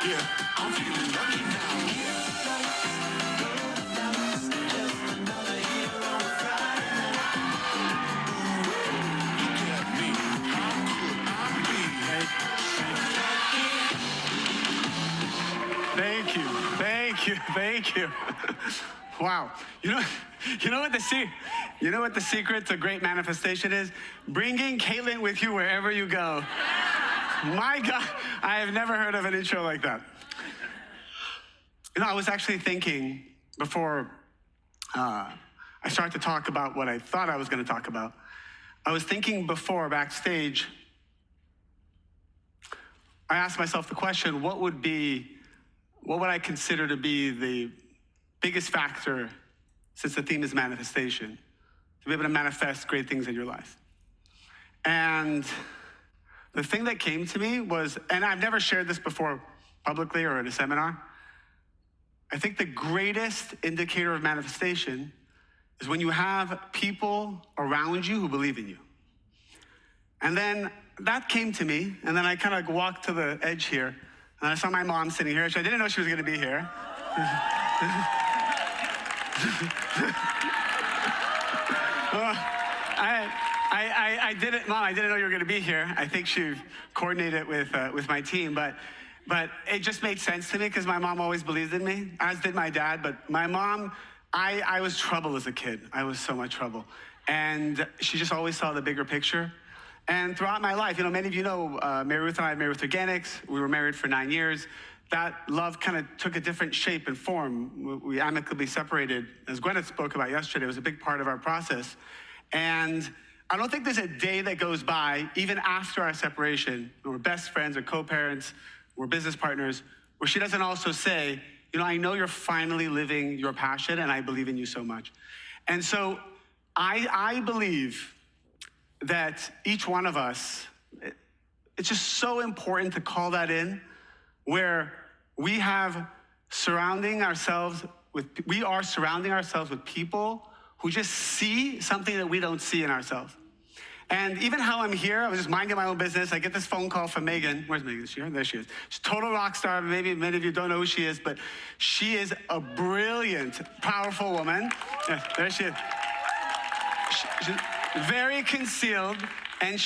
Yeah, I'm feeling lucky now. Look at me. How could I be? Thank you, thank you, thank you. Wow. You know what the secret to great manifestation is? Bringing Caitlin with you wherever you go. My God, I have never heard of an intro like that. I was actually thinking before I started to talk about what I thought I was going to talk about. I was thinking before backstage. I asked myself the question: what would I consider to be the biggest factor, since the theme is manifestation, to be able to manifest great things in your life? And the thing that came to me was, and I've never shared this before publicly or at a seminar, I think the greatest indicator of manifestation is when you have people around you who believe in you. And then that came to me, and then I kind of walked to the edge here, and I saw my mom sitting here. I didn't know she was going to be here. I didn't, Mom, I didn't know you were going to be here. I think she coordinated it with my team, but it just made sense to me because my mom always believed in me, as did my dad. But my mom, I was trouble as a kid. I was so much trouble. And she just always saw the bigger picture. And throughout my life, many of you know, Mary Ruth and I, Mary Ruth Organics, we were married for 9 years. That love kind of took a different shape and form. We amicably separated, as Gwyneth spoke about yesterday. It was a big part of our process. And I don't think there's a day that goes by, even after our separation, we're best friends or co-parents, we're business partners, where she doesn't also say, I know you're finally living your passion, and I believe in you so much. And so I believe that each one of us, it's just so important to call that in, where we are surrounding ourselves with people who just see something that we don't see in ourselves. And even how I'm here, I was just minding my own business. I get this phone call from Megan. Where's Megan? Is she here? There she is. She's a total rock star. Maybe many of you don't know who she is, but she is a brilliant, powerful woman. Yeah, there she is. She's very concealed, and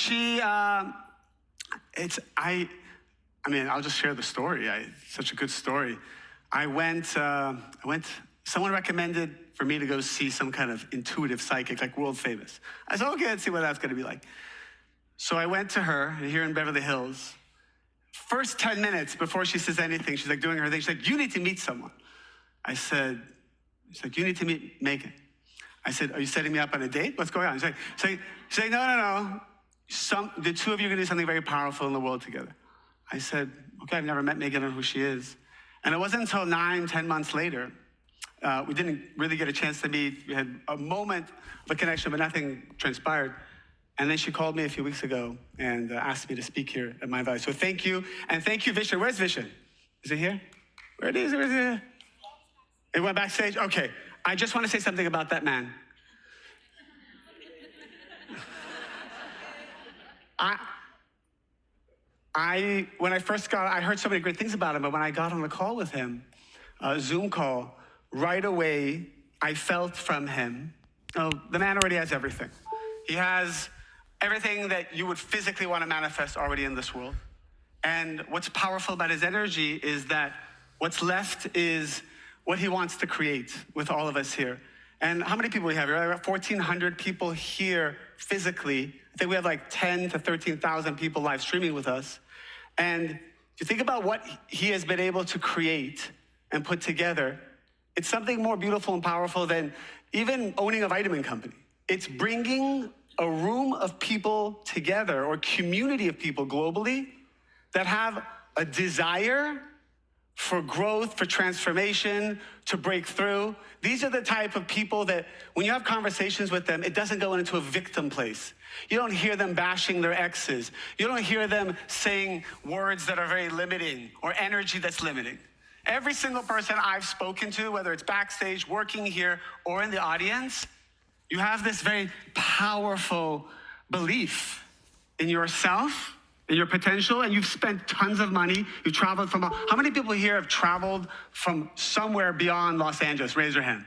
I'll just share the story. Such a good story. Someone recommended for me to go see some kind of intuitive psychic, like world famous. I said, okay, let's see what that's gonna be like. So I went to her here in Beverly Hills. First 10 minutes before she says anything, she's like doing her thing. She's like, you need to meet someone. She's like, you need to meet Megan. I said, are you setting me up on a date? What's going on? She's like, no. The two of you are gonna do something very powerful in the world together. I said, okay, I've never met Megan or who she is. And it wasn't until 9-10 months later, we didn't really get a chance to meet. We had a moment of a connection, but nothing transpired. And then she called me a few weeks ago and asked me to speak here at Mindvalley. So thank you, and thank you, Vishen. Where's Vishen? Is it here? Where it is? Where is it? It went backstage? Okay. I just want to say something about that man. When I first I heard so many great things about him, but when I got on the call with him, a Zoom call, right away, I felt from him, the man already has everything. He has everything that you would physically want to manifest already in this world. And what's powerful about his energy is that what's left is what he wants to create with all of us here. And how many people we have here? We have 1,400 people here physically. I think we have like 10 to 13,000 people live streaming with us. And if you think about what he has been able to create and put together, it's something more beautiful and powerful than even owning a vitamin company. It's bringing a room of people together, or community of people globally, that have a desire for growth, for transformation, to break through. These are the type of people that when you have conversations with them, it doesn't go into a victim place. You don't hear them bashing their exes. You don't hear them saying words that are very limiting or energy that's limiting. Every single person I've spoken to, whether it's backstage, working here, or in the audience, you have this very powerful belief in yourself in your potential, and you've spent tons of money. You've traveled from, how many people here have traveled from somewhere beyond Los Angeles? Raise your hand.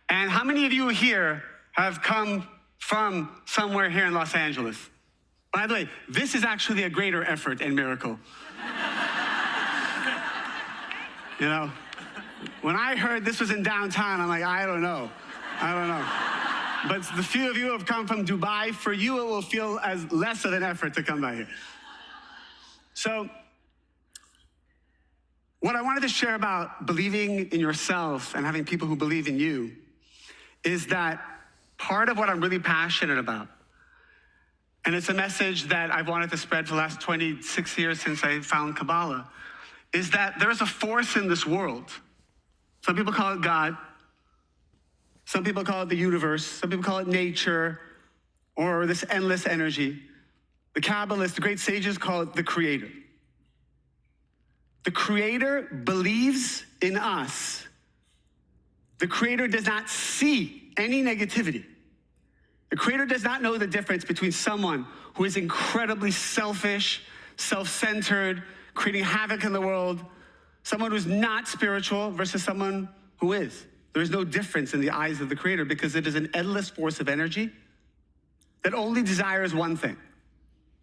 And how many of you here have come from somewhere here in Los Angeles? By the way, this is actually a greater effort and miracle. You know, when I heard this was in downtown, I'm like, I don't know. But the few of you who have come from Dubai, for you it will feel as less of an effort to come by here. So, what I wanted to share about believing in yourself and having people who believe in you is that part of what I'm really passionate about, and it's a message that I've wanted to spread for the last 26 years since I found Kabbalah, is that there is a force in this world. Some people call it God. Some people call it the universe. Some people call it nature or this endless energy. The Kabbalists, the great sages, call it the Creator. The Creator believes in us. The Creator does not see any negativity. The Creator does not know the difference between someone who is incredibly selfish, self-centered, creating havoc in the world, someone who's not spiritual versus someone who is. There is no difference in the eyes of the Creator because it is an endless force of energy that only desires one thing: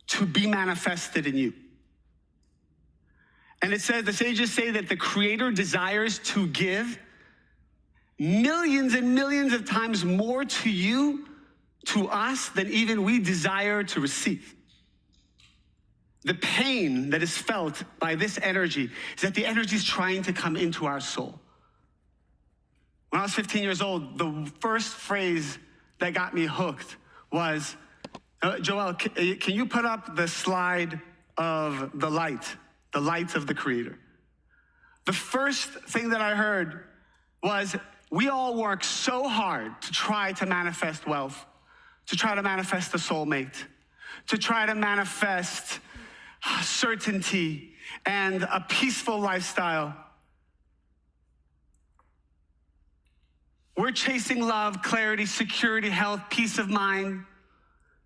to be manifested in you. And it says, the sages say that the Creator desires to give millions and millions of times more to you, to us, than even we desire to receive. The pain that is felt by this energy is that the energy is trying to come into our soul. When I was 15 years old, the first phrase that got me hooked was, Joel, can you put up the slide of the light of the Creator? The first thing that I heard was, we all work so hard to try to manifest wealth, to try to manifest a soulmate, to try to manifest certainty and a peaceful lifestyle. We're chasing love, clarity, security, health, peace of mind,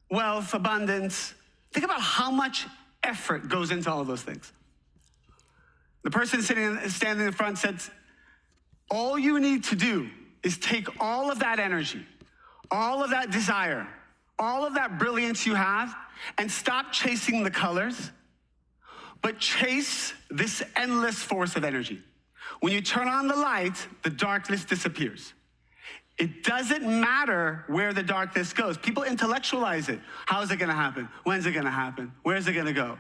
wealth, abundance. Think about how much effort goes into all of those things. The person standing in front said, all you need to do is take all of that energy, all of that desire, all of that brilliance you have, and stop chasing the colors, but chase this endless force of energy. When you turn on the light, the darkness disappears. It doesn't matter where the darkness goes. People intellectualize it. How is it going to happen? When's it going to happen? Where's it going to go?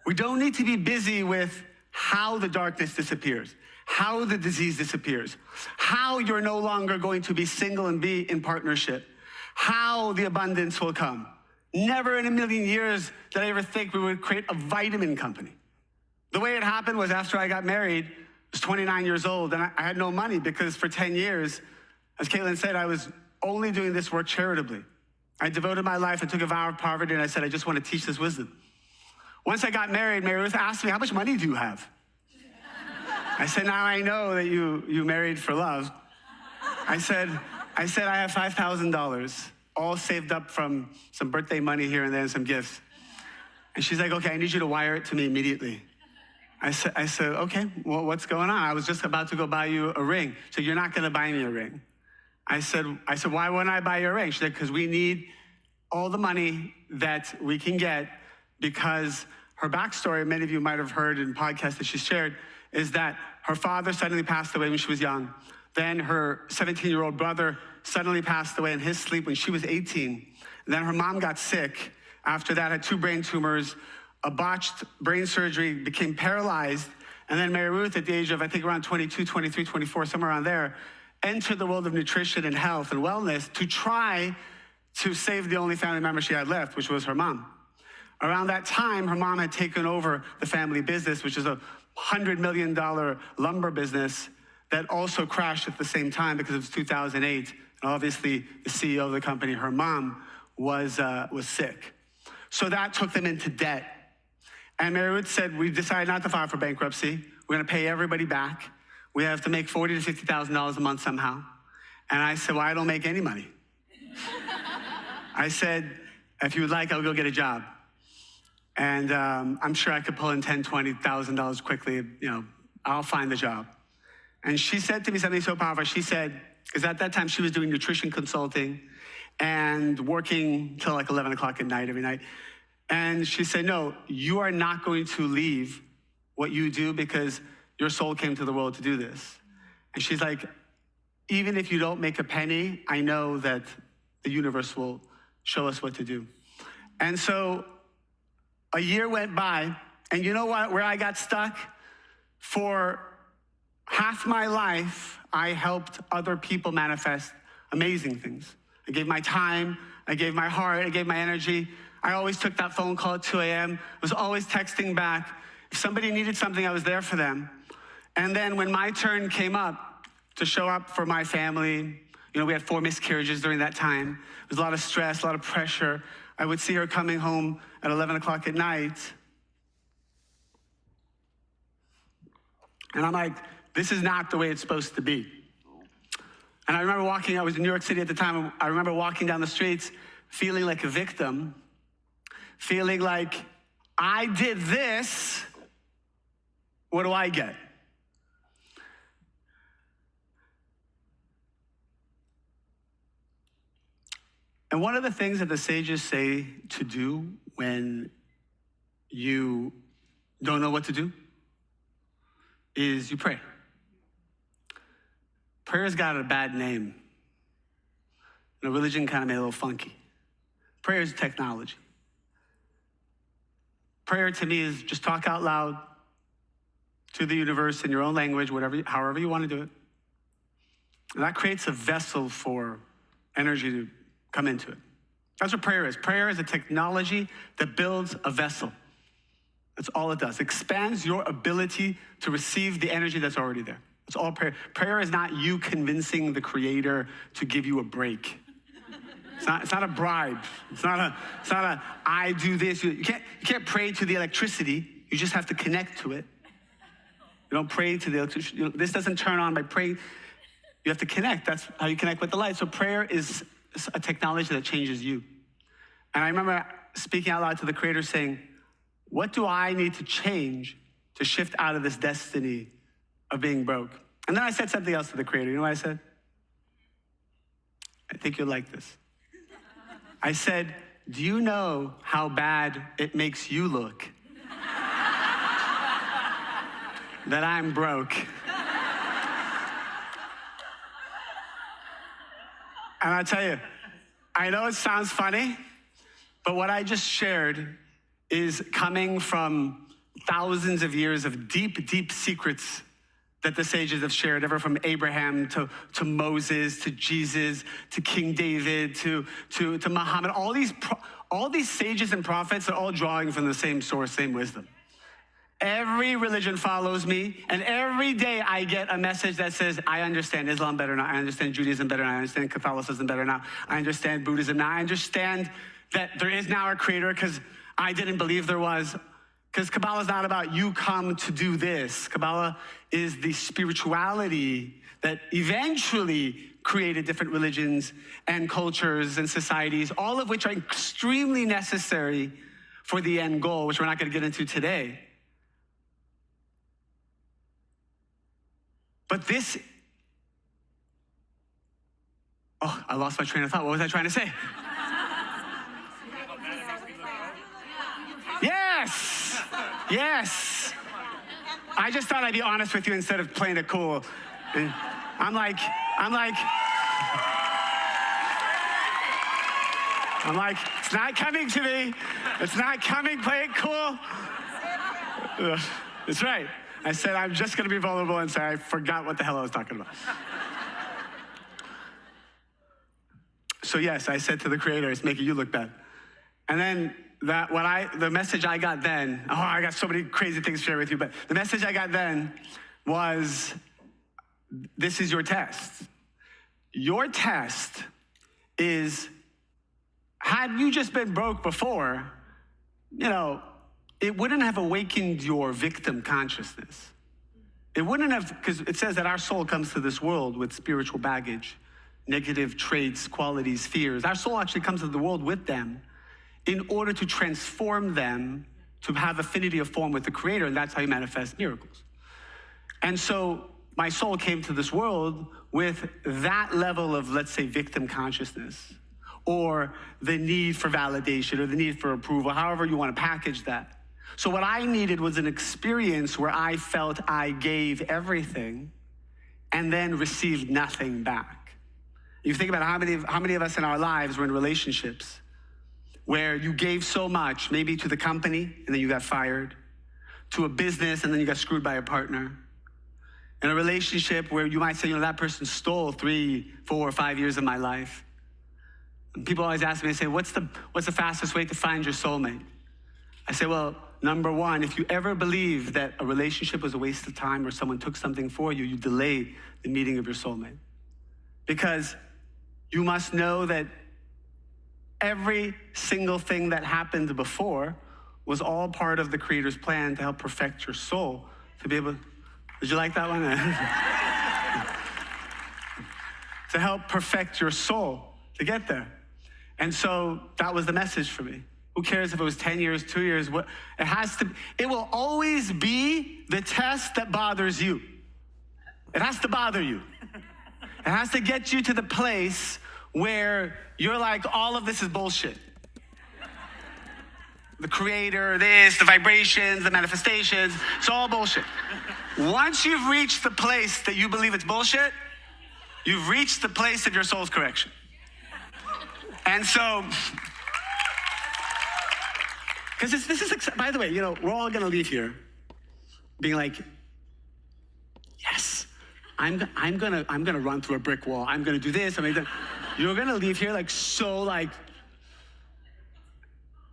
We don't need to be busy with how the darkness disappears, how the disease disappears, how you're no longer going to be single and be in partnership, how the abundance will come. Never in a million years did I ever think we would create a vitamin company. The way it happened was after I got married, I was 29 years old, and I had no money because for 10 years, as Caitlin said, I was only doing this work charitably. I devoted my life, I took a vow of poverty, and I said, I just want to teach this wisdom. Once I got married, Mary Ruth asked me, how much money do you have? I said, now I know that you married for love. I said I have $5,000, all saved up from some birthday money here and there and some gifts. And she's like, okay, I need you to wire it to me immediately. I said, okay, well, what's going on? I was just about to go buy you a ring. So you're not going to buy me a ring. I said, why wouldn't I buy you a ring? She said, because we need all the money that we can get, because her backstory, many of you might have heard in podcasts that she shared, is that her father suddenly passed away when she was young. Then her 17-year-old brother suddenly passed away in his sleep when she was 18. And then her mom got sick. After that, had 2 brain tumors, a botched brain surgery, became paralyzed. And then Mary Ruth, at the age of, I think, around 22, 23, 24, somewhere around there, entered the world of nutrition and health and wellness to try to save the only family member she had left, which was her mom. Around that time, her mom had taken over the family business, which is a $100 million lumber business that also crashed at the same time because it was 2008. And obviously, the CEO of the company, her mom, was sick. So that took them into debt. And Mary Ruth said, we decided not to file for bankruptcy. We're going to pay everybody back. We have to make $40,000 to $50,000 a month somehow. And I said, well, I don't make any money. I said, If you would like, I'll go get a job. And I'm sure I could pull in $10,000, $20,000 quickly. You know, I'll find the job. And she said to me something so powerful. She said, because at that time she was doing nutrition consulting and working till like 11 o'clock at night every night. And she said, no, you are not going to leave what you do because your soul came to the world to do this. And she's like, even if you don't make a penny, I know that the universe will show us what to do. And so a year went by, and you know what? Where I got stuck? For half my life, I helped other people manifest amazing things. I gave my time, I gave my heart, I gave my energy. I always took that phone call at 2 a.m., was always texting back. If somebody needed something, I was there for them. And then when my turn came up to show up for my family, you know, we had 4 miscarriages during that time. There was a lot of stress, a lot of pressure. I would see her coming home at 11 o'clock at night. And I'm like, this is not the way it's supposed to be. And I remember I was in New York City at the time, and I remember walking down the streets feeling like a victim, feeling like, I did this, what do I get? And one of the things that the sages say to do when you don't know what to do is you pray. Prayer's got a bad name. You know, religion kind of made it a little funky. Prayer is technology. Prayer to me is just talk out loud to the universe in your own language, however you want to do it. And that creates a vessel for energy to come into it. That's what prayer is. Prayer is a technology that builds a vessel. That's all it does. It expands your ability to receive the energy that's already there. That's all prayer. Prayer is not you convincing the Creator to give you a break. It's not a bribe. It's not a I do this. You can't pray to the electricity. You just have to connect to it. You don't pray to the electricity. This doesn't turn on by praying. You have to connect. That's how you connect with the light. So prayer is a technology that changes you. And I remember speaking out loud to the Creator saying, what do I need to change to shift out of this destiny of being broke? And then I said something else to the Creator. You know what I said? I think you'll like this. I said, do you know how bad it makes you look that I'm broke? And I'll tell you, I know it sounds funny, but what I just shared is coming from thousands of years of deep, deep secrets that the sages have shared, ever from Abraham to Moses, to Jesus, to King David, to Muhammad. All these sages and prophets are all drawing from the same source, same wisdom. Every religion follows me, and every day I get a message that says, I understand Islam better now, I understand Judaism better now, I understand Catholicism better now, I understand Buddhism now, I understand that there is now a Creator because I didn't believe there was. Because Kabbalah is not about you come to do this. Kabbalah is the spirituality that eventually created different religions and cultures and societies, all of which are extremely necessary for the end goal, which we're not going to get into today. But this, I lost my train of thought. What was I trying to say? Yes. I just thought I'd be honest with you instead of playing it cool. I'm like, it's not coming to me. It's not coming, play it cool. That's right. I said, I'm just going to be vulnerable and say, I forgot what the hell I was talking about. So yes, I said to the Creator, it's making you look bad. And then the message I got then, I got so many crazy things to share with you, but the message I got then was, this is your test. Your test is, had you just been broke before, it wouldn't have awakened your victim consciousness. It wouldn't have, because it says that our soul comes to this world with spiritual baggage, negative traits, qualities, fears. Our soul actually comes to the world with them. in order to transform them to have affinity of form with the Creator, and that's how you manifest miracles. And so my soul came to this world with that level of, let's say, victim consciousness, or the need for validation, or the need for approval, however you want to package that. So what I needed was an experience where I felt I gave everything and then received nothing back. You think about how many of us in our lives were in relationships where you gave so much, maybe to the company, and then you got fired, to a business, and then you got screwed by a partner. In a relationship where you might say, that person stole 3, 4, 5 years of my life. And people always ask me, they say, what's the fastest way to find your soulmate? I say, well, number one, if you ever believe that a relationship was a waste of time or someone took something for you, you delay the meeting of your soulmate. Because you must know that every single thing that happened before was all part of the Creator's plan to help perfect your soul, to be able, did you like that one? To help perfect your soul, to get there. And so that was the message for me. Who cares if it was 10 years, 2 years? It will always be the test that bothers you. It has to bother you. It has to get you to the place where you're like, all of this is bullshit. The Creator, this, the vibrations, the manifestations, it's all bullshit. Once you've reached the place that you believe it's bullshit, you've reached the place of your soul's correction. And so, because this is, by the way, we're all gonna leave here being like, yes, I'm gonna run through a brick wall. I'm gonna do this. You're gonna leave here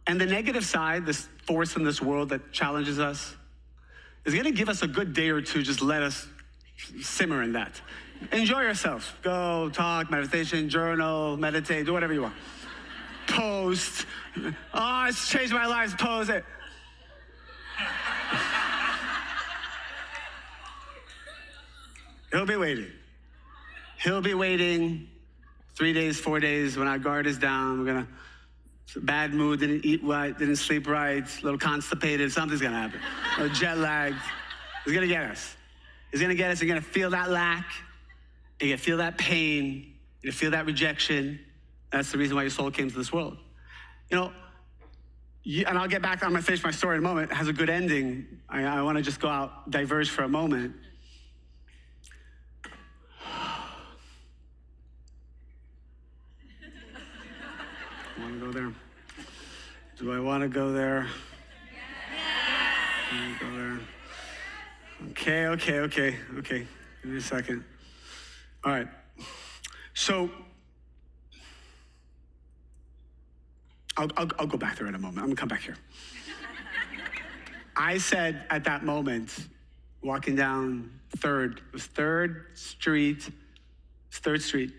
and the negative side, this force in this world that challenges us, is gonna give us a good day or two. Just let us simmer in that. Enjoy yourself. Go, talk, meditation, journal, meditate, do whatever you want. Post. Oh, it's changed my life. Post it. He'll be waiting. He'll be waiting 3 days, 4 days when our guard is down. Bad mood, didn't eat right, didn't sleep right, a little constipated, something's gonna happen. A little jet lagged. He's gonna get us. He's gonna get us. You're gonna feel that lack. You're gonna feel that pain. You're gonna feel that rejection. That's the reason why your soul came to this world. And I'll get back, I'm gonna finish my story in a moment. It has a good ending. I wanna just go out, diverge for a moment. I wanna go there. Do I wanna go there? Yes. Go there. Okay. Give me a second. All right. So, I'll go back there in a moment. I'm gonna come back here. I said at that moment, walking down 3rd Street, 3rd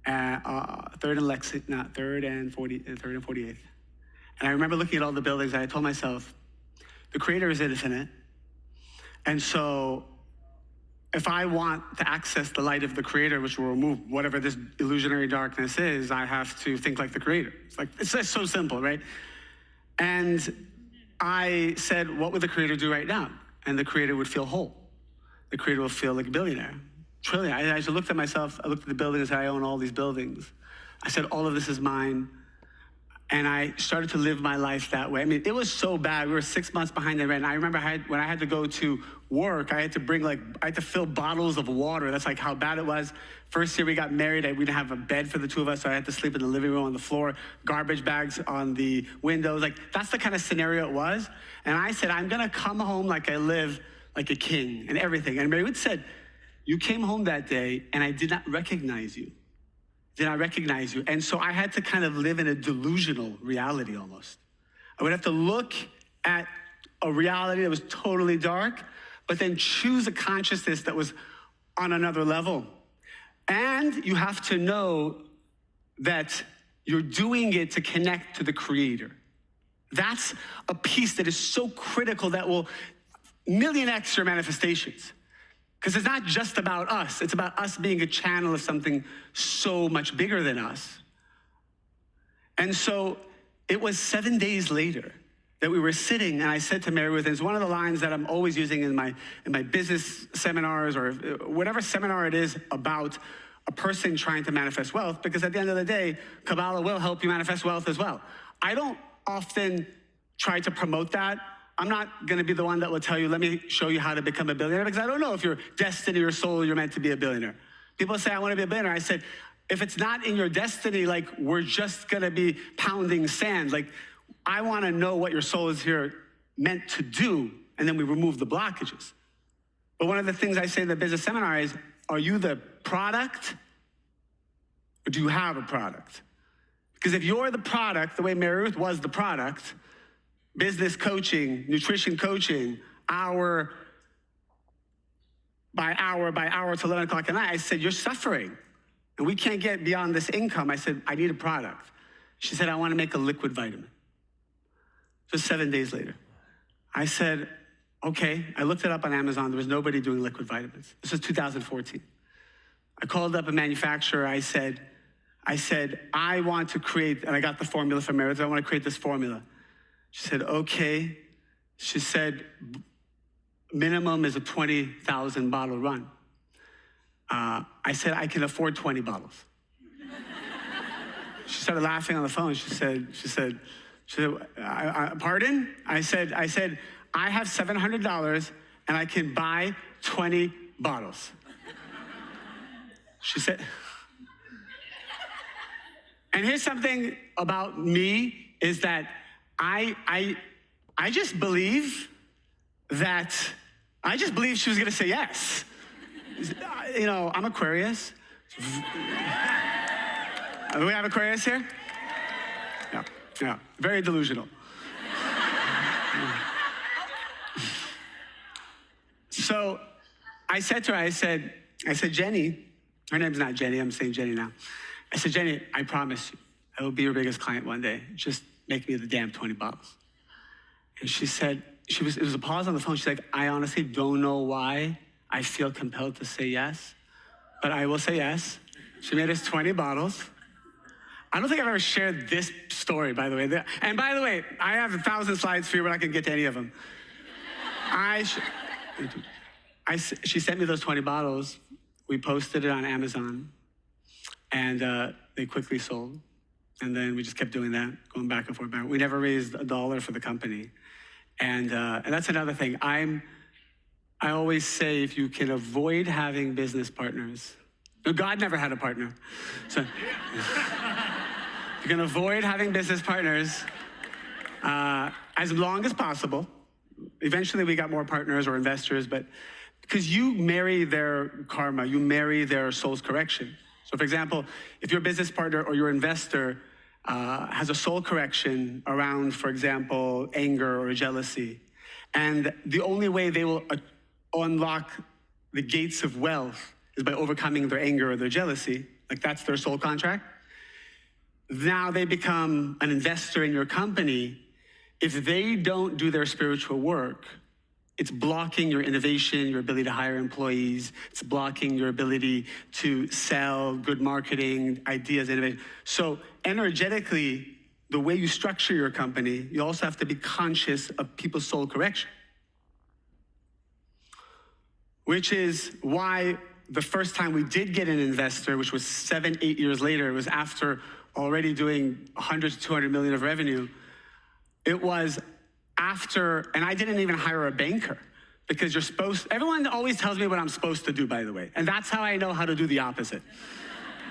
and Lexington, not 3rd and 48th. And I remember looking at all the buildings, and I told myself, the Creator is infinite. And so if I want to access the light of the Creator, which will remove whatever this illusionary darkness is, I have to think like the Creator. It's just so simple, right? And I said, what would the Creator do right now? And the Creator would feel whole. The Creator will feel like a billionaire. Trillion. I just looked at myself, I looked at the buildings, I own all these buildings. I said, all of this is mine. And I started to live my life that way. It was so bad. We were 6 months behind the rent. And I remember when I had to go to work, I had to fill bottles of water. That's how bad it was. First year we got married, we didn't have a bed for the two of us, so I had to sleep in the living room on the floor, garbage bags on the windows. That's the kind of scenario it was. And I said, I'm gonna come home like I live like a king and everything. And Mary Wood said, you came home that day and I did not recognize you. And so I had to kind of live in a delusional reality almost. I would have to look at a reality that was totally dark, but then choose a consciousness that was on another level. And you have to know that you're doing it to connect to the Creator. That's a piece that is so critical that will 1,000,000x your manifestations. Because it's not just about us. It's about us being a channel of something so much bigger than us. And so It was 7 days later that we were sitting, and I said to Mary Ruth, and it's one of the lines that I'm always using in my business seminars or whatever seminar it is about a person trying to manifest wealth, because at the end of the day, Kabbalah will help you manifest wealth as well. I don't often try to promote that. I'm not going to be the one that will tell you, let me show you how to become a billionaire, because I don't know if your destiny or soul, you're meant to be a billionaire. People say, I want to be a billionaire. I said, if it's not in your destiny, like, we're just going to be pounding sand. Like, I want to know what your soul is here meant to do, and then we remove the blockages. But one of the things I say in the business seminar is, are you the product, or do you have a product? Because if you're the product, the way Mary Ruth was the product, business coaching, nutrition coaching, hour by hour till 11 o'clock at night, I said, you're suffering. And we can't get beyond this income. I said, I need a product. She said, I want to make a liquid vitamin. Just 7 days later. I said, okay. I looked it up on Amazon. There was nobody doing liquid vitamins. This was 2014. I called up a manufacturer. I said, I want to create, and I got the formula from Mary Ruth. I want to create this formula. She said, okay. She said, minimum is a 20,000 bottle run. I said, I can afford 20 bottles. She started laughing on the phone. She said, pardon? I said, I have $700 and I can buy 20 bottles. She said, and here's something about me is that I just believe she was gonna say yes. You know, I'm Aquarius. Do we have Aquarius here? Yeah, very delusional. So I said to her, I said, Jenny, her name's not Jenny, I'm saying Jenny now. I said, Jenny, I promise you, I will be your biggest client one day. Just make me the damn 20 bottles. And she said, it was a pause on the phone. She's like, I honestly don't know why I feel compelled to say yes, but I will say yes. She made us 20 bottles. I don't think I've ever shared this story, by the way. And by the way, I have 1,000 slides for you, but I can get to any of them. She sent me those 20 bottles. We posted it on Amazon, and they quickly sold. And then we just kept doing that, going back and forth. We never raised $1 for the company. And that's another thing. I always say, if you can avoid having business partners, God never had a partner. So you can avoid having business partners as long as possible. Eventually we got more partners or investors, but because you marry their karma, you marry their soul's correction. So for example, if your business partner or your investor has a soul correction around, for example, anger or jealousy, and the only way they will unlock the gates of wealth is by overcoming their anger or their jealousy, like that's their soul contract. Now they become an investor in your company. If they don't do their spiritual work, it's blocking your innovation, your ability to hire employees. It's blocking your ability to sell, good marketing, ideas, innovation. So energetically, the way you structure your company, you also have to be conscious of people's soul correction. Which is why the first time we did get an investor, which was 7, 8 years later, it was after already doing 100 to 200 million of revenue. It was after, and I didn't even hire a banker, because you're supposed, everyone always tells me what I'm supposed to do, by the way, and that's how I know how to do the opposite.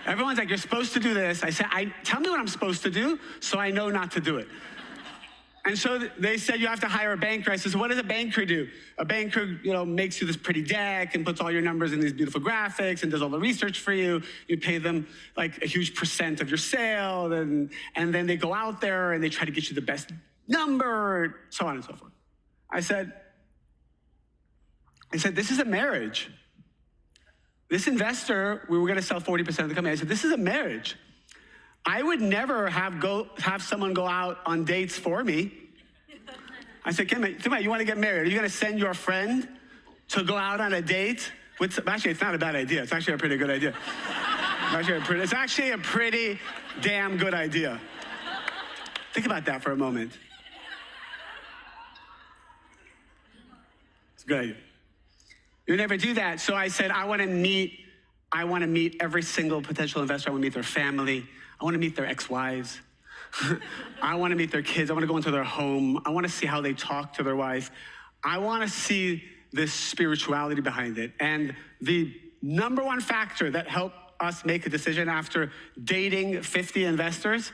Everyone's like, you're supposed to do this. I said, tell me what I'm supposed to do so I know not to do it. And so they said, you have to hire a banker. I said, so what does a banker do? A banker, makes you this pretty deck and puts all your numbers in these beautiful graphics and does all the research for you. You pay them like a huge % of your sale, and then they go out there and they try to get you the best number, so on and so forth. I said, this is a marriage. This investor, we were going to sell 40% of the company. I said, this is a marriage. I would never have someone go out on dates for me. I said, Kim, you want to get married? Are you going to send your friend to go out on a date? Actually, it's not a bad idea. It's actually a pretty good idea. It's actually a pretty damn good idea. Think about that for a moment. It's good. You never do that. So I said, I want to meet every single potential investor. I want to meet their family. I want to meet their ex-wives. I want to meet their kids. I want to go into their home. I want to see how they talk to their wife. I want to see this spirituality behind it. And the number one factor that helped us make a decision after dating 50 investors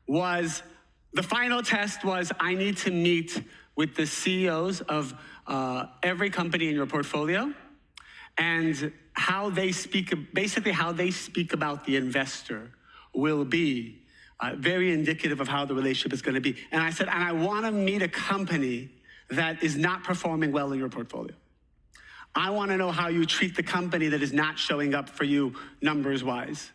was, the final test was, I need to meet with the CEOs of every company in your portfolio, and how they speak, basically how they speak about the investor will be very indicative of how the relationship is going to be. And I said, and I want to meet a company that is not performing well in your portfolio. I want to know how you treat the company that is not showing up for you numbers-wise.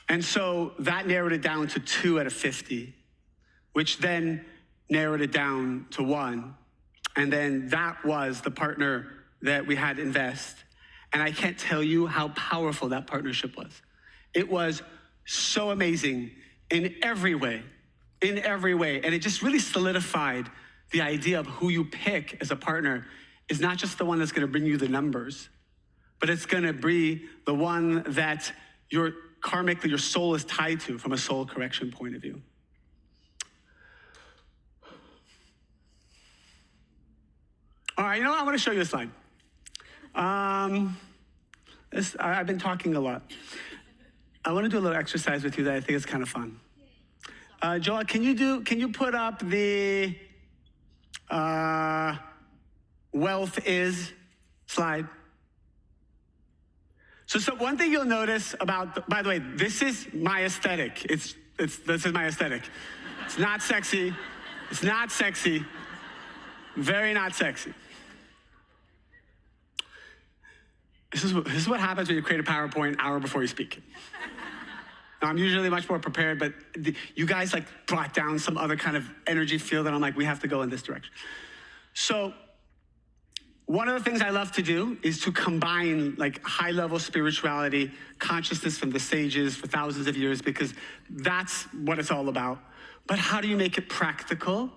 And so that narrowed it down to 2 out of 50, which then narrowed it down to 1. And then that was the partner that we had invest. And I can't tell you how powerful that partnership was. It was so amazing in every way, And it just really solidified the idea of who you pick as a partner is not just the one that's going to bring you the numbers, but it's going to be the one that your karmically, your soul is tied to from a soul correction point of view. All right, you know what? I want to show you a slide. I've been talking a lot. I want to do a little exercise with you that I think is kind of fun. Joel, can you put up the wealth is slide? So one thing you'll notice about, by the way, this is my aesthetic. This is my aesthetic. It's not sexy. It's not sexy. Very not sexy. This is what happens when you create a PowerPoint an hour before you speak. Now, I'm usually much more prepared, but you guys like brought down some other kind of energy field, and I'm like, we have to go in this direction. So one of the things I love to do is to combine like high-level spirituality, consciousness from the sages for thousands of years, because that's what it's all about. But how do you make it practical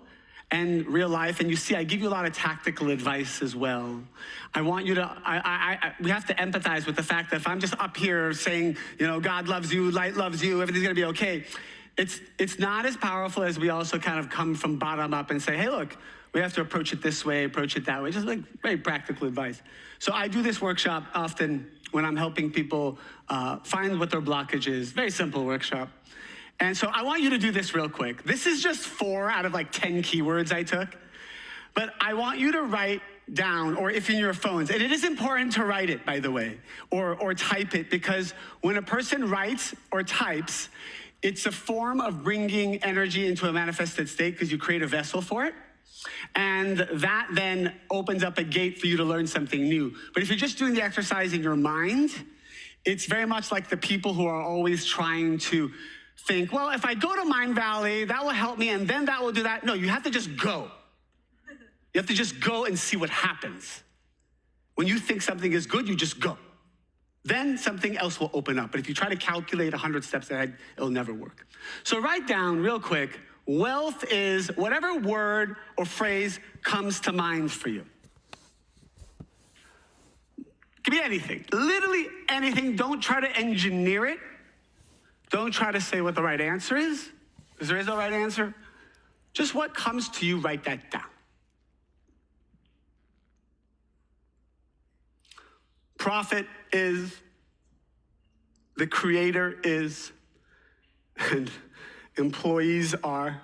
and real life? And you see, I give you a lot of tactical advice as well. I want you to, we have to empathize with the fact that if I'm just up here saying, you know, God loves you, light loves you, everything's gonna be okay, it's not as powerful as we also kind of come from bottom up and say, hey, look, we have to approach it this way, approach it that way, just like very practical advice. So I do this workshop often when I'm helping people find what their blockage is. Very simple workshop. And so I want you to do this real quick. This is just 4 out of like 10 keywords I took. But I want you to write down, or if in your phones, and it is important to write it, by the way, or type it, because when a person writes or types, it's a form of bringing energy into a manifested state because you create a vessel for it. And that then opens up a gate for you to learn something new. But if you're just doing the exercise in your mind, it's very much like the people who are always trying to think, well, if I go to Mindvalley, that will help me, and then that will do that. No, you have to just go. You have to just go and see what happens. When you think something is good, you just go. Then something else will open up. But if you try to calculate 100 steps ahead, it'll never work. So write down real quick, wealth is whatever word or phrase comes to mind for you. It could be anything, literally anything. Don't try to engineer it. Don't try to say what the right answer is, because there is no right answer. Just what comes to you, write that down. Profit is, the creator is, and employees are.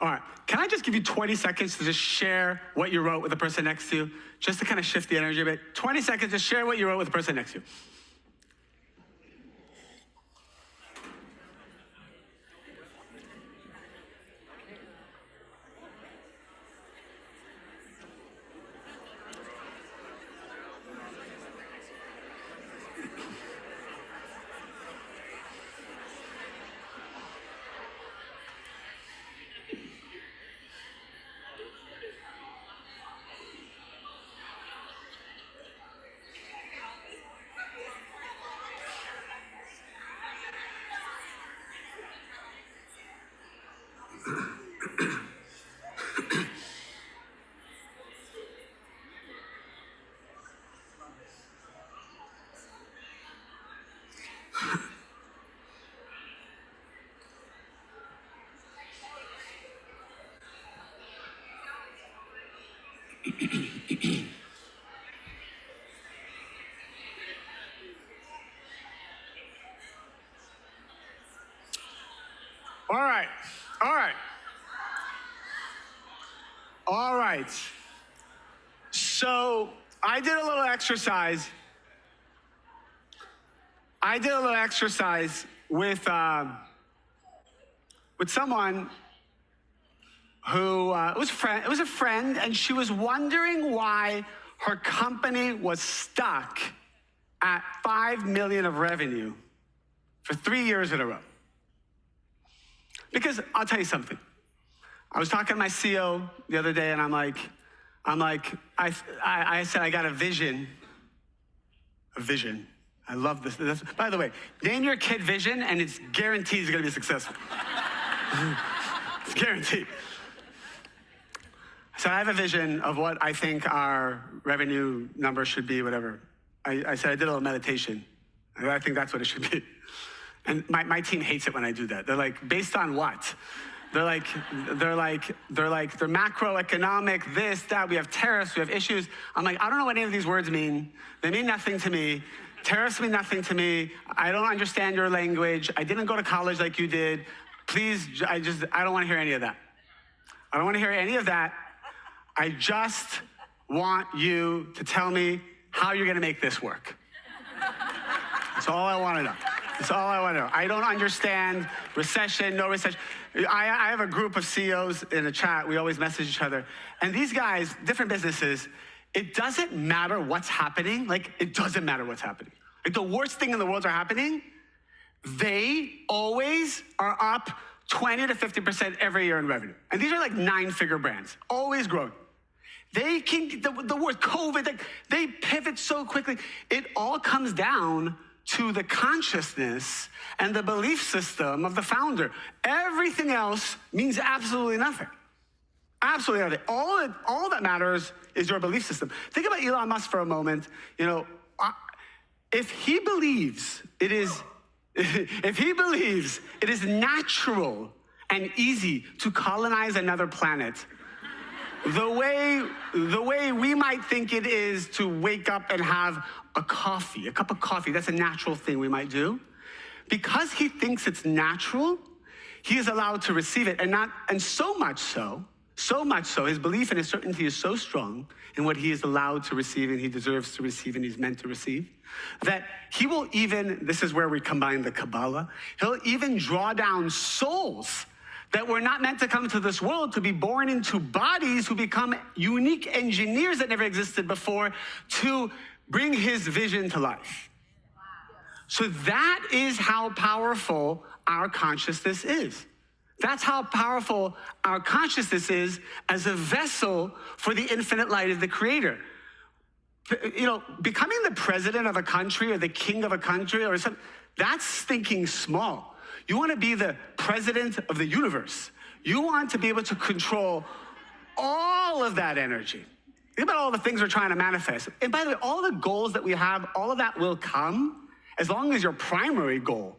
All right, can I just give you 20 seconds to just share what you wrote with the person next to you? Just to kind of shift the energy a bit. 20 seconds to share what you wrote with the person next to you. All right, all right. All right. So I did a little exercise. With someone who it was a friend, and she was wondering why her company was stuck at 5 million of revenue for 3 years in a row. Because I'll tell you something. I was talking to my CEO the other day, and I said, I got a vision. A vision. I love this. By the way, name your kid Vision, and it's guaranteed it's going to be successful. It's guaranteed. So I have a vision of what I think our revenue number should be, whatever. I said I did a little meditation. I think that's what it should be. And my team hates it when I do that. They're like, based on what? They're macroeconomic, this, that, we have tariffs, we have issues. I'm like, I don't know what any of these words mean. They mean nothing to me. Tariffs mean nothing to me. I don't understand your language. I didn't go to college like you did. Please, I don't want to hear any of that. I don't want to hear any of that. I just want you to tell me how you're going to make this work. That's all I want to know. That's all I want to know. I don't understand recession, no recession. I have a group of CEOs in a chat. We always message each other. And these guys, different businesses, it doesn't matter what's happening. Like, it doesn't matter what's happening. Like, the worst thing in the world are happening. They always are up 20 to 50% every year in revenue. And these are like 9-figure brands, always growing. They can, the word COVID, they pivot so quickly. It all comes down to the consciousness and the belief system of the founder. Everything else means absolutely nothing. Absolutely nothing. All that matters is your belief system. Think about Elon Musk for a moment. You know, if he believes it is natural and easy to colonize another planet, the way we might think it is to wake up and have a cup of coffee, that's a natural thing we might do. Because he thinks it's natural, he is allowed to receive it, and so much so, his belief and his certainty is so strong in what he is allowed to receive and he deserves to receive and he's meant to receive, that he will even, this is where we combine the Kabbalah, he'll even draw down souls that were not meant to come to this world to be born into bodies who become unique engineers that never existed before to bring his vision to life. So that is how powerful our consciousness is. That's how powerful our consciousness is as a vessel for the infinite light of the Creator. You know, becoming the president of a country or the king of a country or something, that's thinking small. You want to be the president of the universe. You want to be able to control all of that energy. Think about all the things we're trying to manifest. And by the way, all the goals that we have, all of that will come as long as your primary goal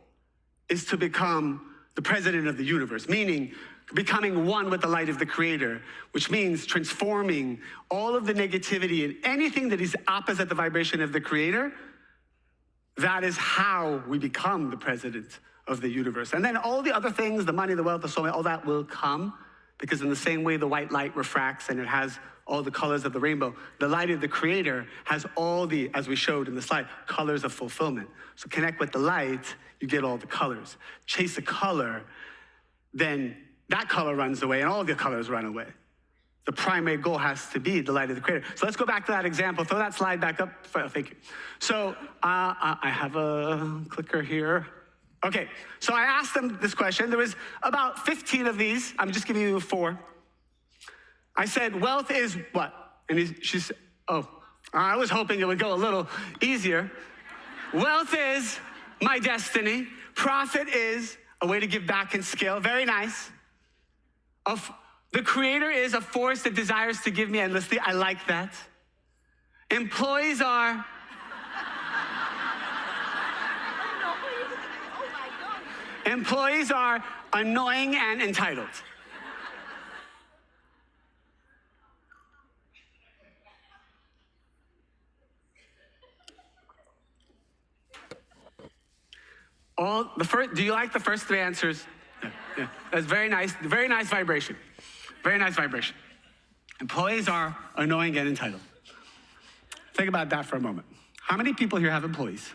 is to become the president of the universe, meaning becoming one with the light of the Creator, which means transforming all of the negativity and anything that is opposite the vibration of the Creator. That is how we become the president of the universe. And then all the other things, the money, the wealth, the soul, all that will come, because in the same way the white light refracts and it has all the colors of the rainbow, the light of the Creator has all the, as we showed in the slide, colors of fulfillment. So connect with the light, you get all the colors. Chase a color, then that color runs away and all the colors run away. The primary goal has to be the light of the Creator. So let's go back to that example. Throw that slide back up. Thank you. So I have a clicker here. Okay, so I asked them this question. There was about 15 of these. I'm just giving you 4. I said, wealth is what? And she said, oh, I was hoping it would go a little easier. Wealth is my destiny. Profit is a way to give back and scale. Very nice. The Creator is a force that desires to give me endlessly. I like that. Employees are... Employees are annoying and entitled. Do you like the first three answers? Yeah. That's very nice vibration. Very nice vibration. Employees are annoying and entitled. Think about that for a moment. How many people here have employees?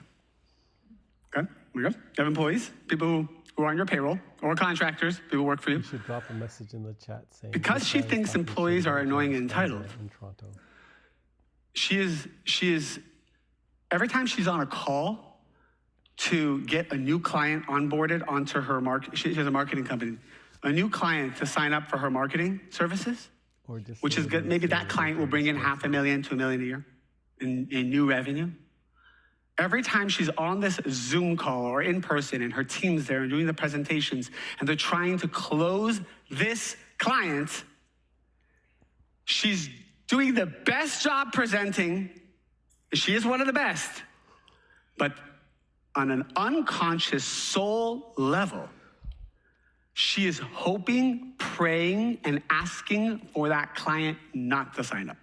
Okay, here we go. You have employees, people who are on your payroll, or contractors, people who work for you. You should drop a message in the chat saying... Because she thinks employees are annoying and entitled, in Toronto. she is, every time she's on a call to get a new client onboarded onto her she has a marketing company, a new client to sign up for her marketing services, which is good. Maybe that client will bring in $500,000 to $1 million a year in new revenue. Every time she's on this Zoom call or in person and her team's there and doing the presentations and they're trying to close this client, she's doing the best job presenting. She is one of the best. But on an unconscious soul level, she is hoping, praying, and asking for that client not to sign up.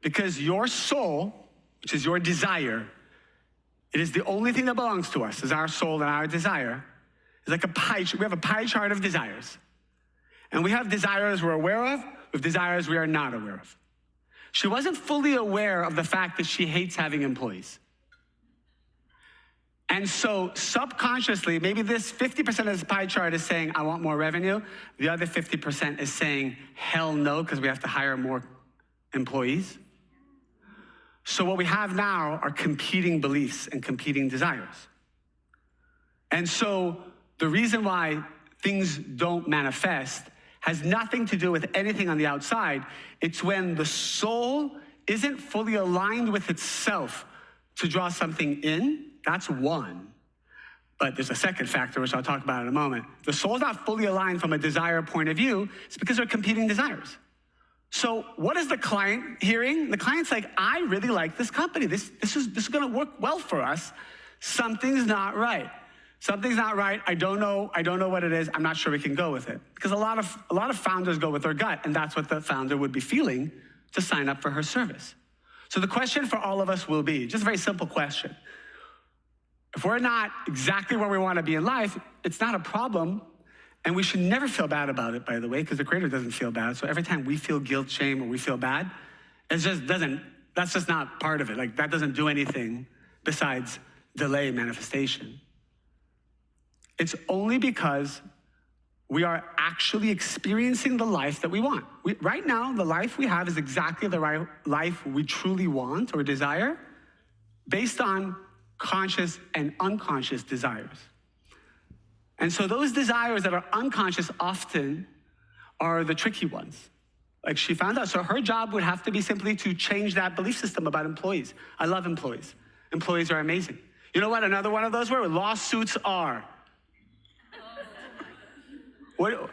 Because your soul, which is your desire, it is the only thing that belongs to us, is our soul and our desire. It's like a pie chart. We have a pie chart of desires. And we have desires we're aware of, with desires we are not aware of. She wasn't fully aware of the fact that she hates having employees. And so subconsciously, maybe this 50% of this pie chart is saying, I want more revenue. The other 50% is saying, hell no, because we have to hire more employees. So what we have now are competing beliefs and competing desires. And so the reason why things don't manifest has nothing to do with anything on the outside. It's when the soul isn't fully aligned with itself to draw something in. That's one. But there's a second factor, which I'll talk about in a moment. The soul's not fully aligned from a desire point of view. It's because they're competing desires. So what is the client hearing? The client's like, I really like this company. This is going to work well for us. Something's not right. Something's not right. I don't know what it is. I'm not sure we can go with it. Because a lot of founders go with their gut, and that's what the founder would be feeling to sign up for her service. So the question for all of us will be, just a very simple question. If we're not exactly where we want to be in life, it's not a problem. And we should never feel bad about it, by the way, because the Creator doesn't feel bad. So every time we feel guilt, shame, or we feel bad, that's just not part of it. Like, that doesn't do anything besides delay manifestation. It's only because we are actually experiencing the life that we want. Right now, the life we have is exactly the right life we truly want or desire, based on conscious and unconscious desires. And so those desires that are unconscious often are the tricky ones. Like she found out, so her job would have to be simply to change that belief system about employees. I love employees. Employees are amazing. You know what another one of those were? Lawsuits are. What?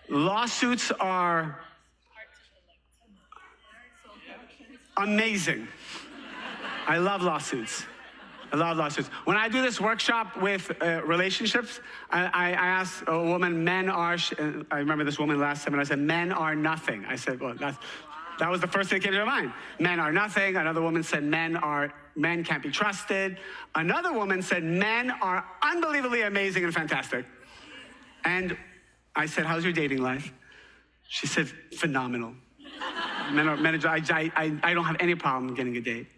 Lawsuits are amazing. I love lawsuits. I love lawsuits. When I do this workshop with relationships, I ask a woman, I remember this woman last time, and I said, men are nothing. I said, well, that was the first thing that came to my mind. Men are nothing. Another woman said, men can't be trusted. Another woman said, men are unbelievably amazing and fantastic. And I said, how's your dating life? She said, phenomenal. I don't have any problem getting a date.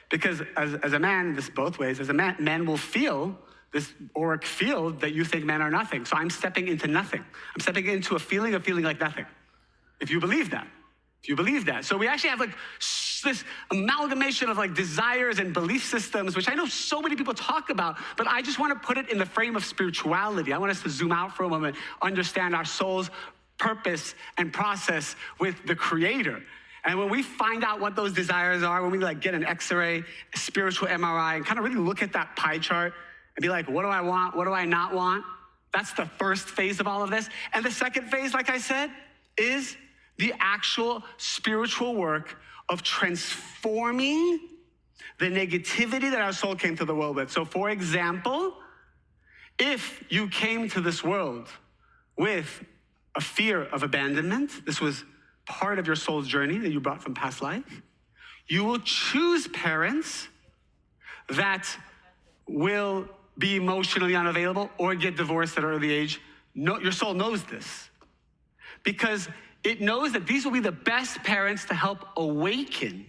Because as a man, this both ways, as a man, men will feel this auric field that you think men are nothing. So I'm stepping into nothing. I'm stepping into a feeling of feeling like nothing. If you believe that. If you believe that. So we actually have like this amalgamation of like desires and belief systems, which I know so many people talk about, but I just want to put it in the frame of spirituality. I want us to zoom out for a moment, understand our soul's purpose and process with the Creator. And when we find out what those desires are, when we like get an X-ray, a spiritual MRI, and kind of really look at that pie chart and be like, what do I want? What do I not want? That's the first phase of all of this. And the second phase, like I said, is the actual spiritual work of transforming the negativity that our soul came to the world with. So for example, if you came to this world with a fear of abandonment, this was part of your soul's journey that you brought from past life, you will choose parents that will be emotionally unavailable or get divorced at an early age. No, your soul knows this because it knows that these will be the best parents to help awaken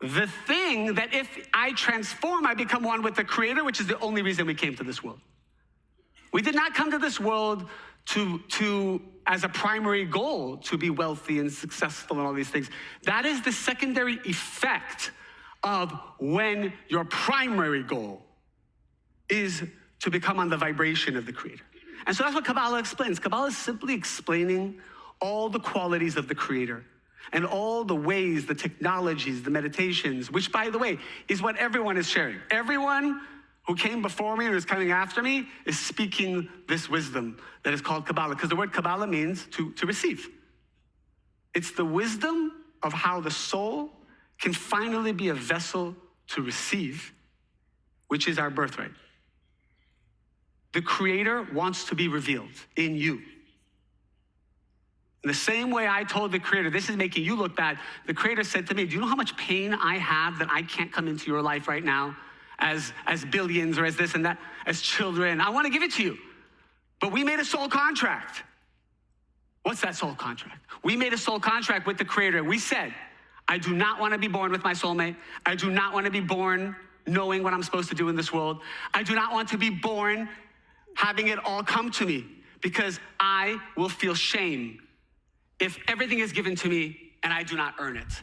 the thing that if I transform, I become one with the Creator, which is the only reason we came to this world. We did not come to this world to as a primary goal to be wealthy and successful and all these things. That is the secondary effect of when your primary goal is to become on the vibration of the Creator. And so that's what Kabbalah explains. Kabbalah is simply explaining all the qualities of the Creator and all the ways, the technologies, the meditations, which, by the way, is what everyone is sharing. Everyone who came before me and is coming after me is speaking this wisdom that is called Kabbalah, because the word Kabbalah means to receive. It's the wisdom of how the soul can finally be a vessel to receive, which is our birthright. The Creator wants to be revealed in you. In the same way I told the Creator, this is making you look bad, the Creator said to me, do you know how much pain I have that I can't come into your life right now as billions or as this and that, as children? I want to give it to you. But we made a soul contract. What's that soul contract? We made a soul contract with the Creator. We said, I do not want to be born with my soulmate. I do not want to be born knowing what I'm supposed to do in this world. I do not want to be born having it all come to me, because I will feel shame if everything is given to me and I do not earn it.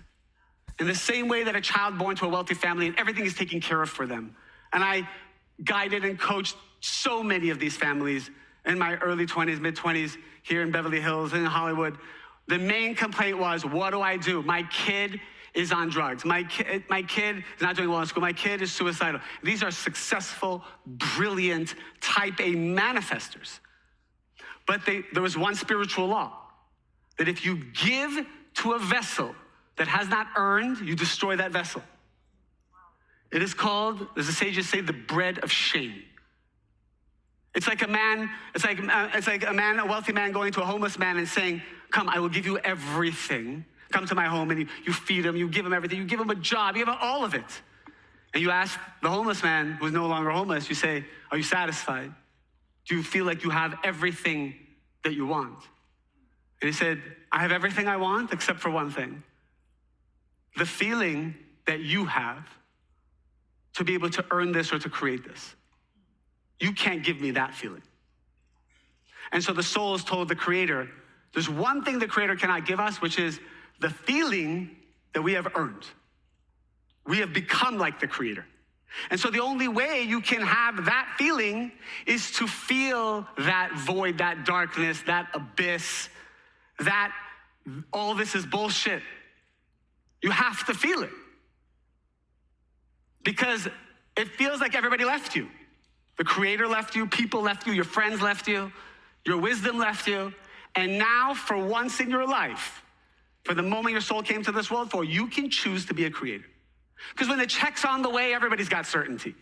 In the same way that a child born to a wealthy family and everything is taken care of for them. And I guided and coached so many of these families in my early 20s, mid-20s, here in Beverly Hills, in Hollywood. The main complaint was, what do I do? My kid is on drugs. My kid is not doing well in school. My kid is suicidal. These are successful, brilliant, type A manifestors. But there was one spiritual law, that if you give to a vessel that has not earned, you destroy that vessel. It is called, as the sages say, the bread of shame. It's like a man, a wealthy man going to a homeless man and saying, come, I will give you everything. Come to my home, and you feed him, you give him everything, you give him a job, you give him all of it. And you ask the homeless man, who's no longer homeless, you say, are you satisfied? Do you feel like you have everything that you want? And he said, I have everything I want except for one thing. The feeling that you have to be able to earn this or to create this. You can't give me that feeling. And so the soul is told the Creator, there's one thing the Creator cannot give us, which is the feeling that we have earned. We have become like the Creator. And so the only way you can have that feeling is to feel that void, that darkness, that abyss, that all this is bullshit. You have to feel it. Because it feels like everybody left you. The Creator left you, people left you, your friends left you, your wisdom left you. And now, for once in your life, for the moment your soul came to this world for, you can choose to be a creator. Because when the check's on the way, everybody's got certainty.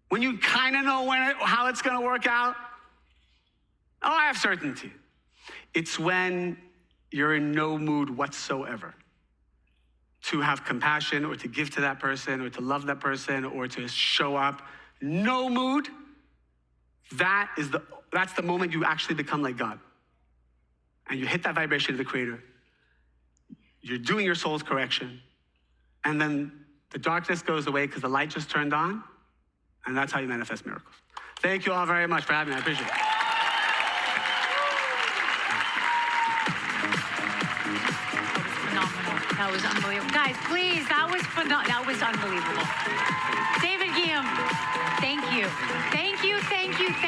When you kind of know how it's going to work out, oh, I have certainty. It's when you're in no mood whatsoever to have compassion or to give to that person or to love that person or to show up. No mood. That's the moment you actually become like God. And you hit that vibration of the Creator. You're doing your soul's correction. And then the darkness goes away because the light just turned on. And that's how you manifest miracles. Thank you all very much for having me. I appreciate it. That was unbelievable. Guys, please, that was phenomenal. That was unbelievable. David Ghiyam, thank you. Thank you, thank you, thank you.